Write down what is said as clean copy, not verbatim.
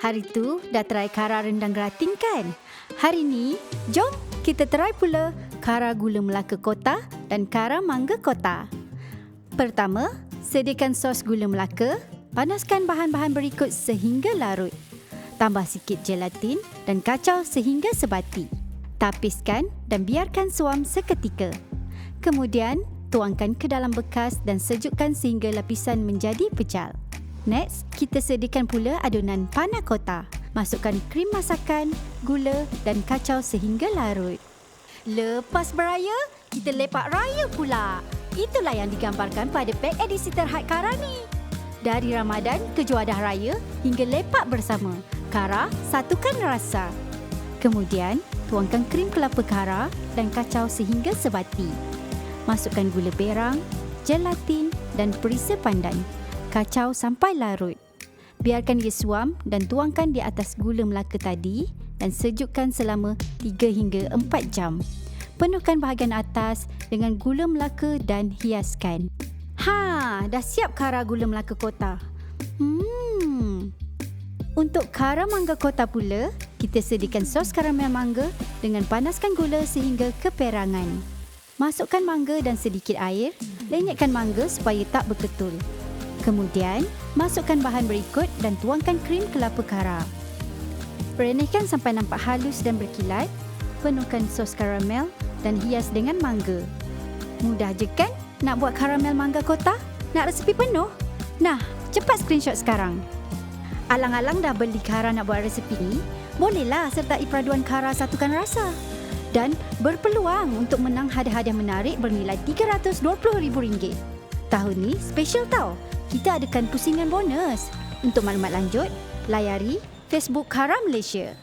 Hari tu dah try kara rendang gratin kan? Hari ni, jom kita try pula kara gula Melaka Kota dan kara mangga kota. Pertama, sediakan sos gula Melaka, panaskan bahan-bahan berikut sehingga larut. Tambah sikit gelatin dan kacau sehingga sebati. Tapiskan dan biarkan suam seketika. Kemudian, tuangkan ke dalam bekas dan sejukkan sehingga lapisan menjadi pejal. Next, kita sediakan pula adunan panna cotta. Masukkan krim masakan, gula dan kacau sehingga larut. Lepas beraya, kita lepak raya pula. Itulah yang digambarkan pada beg edisi terhad Kara ni. Dari Ramadan ke Juadah Raya hingga lepak bersama. Kara, satukan rasa. Kemudian, tuangkan krim kelapa kara dan kacau sehingga sebati. Masukkan gula berang, gelatin dan perisa pandan. Kacau sampai larut. Biarkan ia suam dan tuangkan di atas gula Melaka tadi dan sejukkan selama 3 hingga 4 jam. Penuhkan bahagian atas dengan gula Melaka dan hiaskan. Dah siap kara gula Melaka Kota. Untuk kara mangga kota pula, kita sediakan sos karamel mangga dengan panaskan gula sehingga keperangan. Masukkan mangga dan sedikit air, lenyapkan mangga supaya tak berketul. Kemudian, masukkan bahan berikut dan tuangkan krim kelapa kara. Perenihkan sampai nampak halus dan berkilat. Penuhkan sos karamel dan hias dengan mangga. Mudah je kan nak buat karamel mangga kota? Nak resepi penuh? Nah, cepat screenshot sekarang. Alang-alang dah beli kara nak buat resepi ni, bolehlah sertai peraduan kara satukan rasa. Dan berpeluang untuk menang hadiah-hadiah menarik bernilai RM320,000. Tahun ni special tau. Kita adakan pusingan bonus. Untuk maklumat lanjut, layari Facebook Kara Malaysia.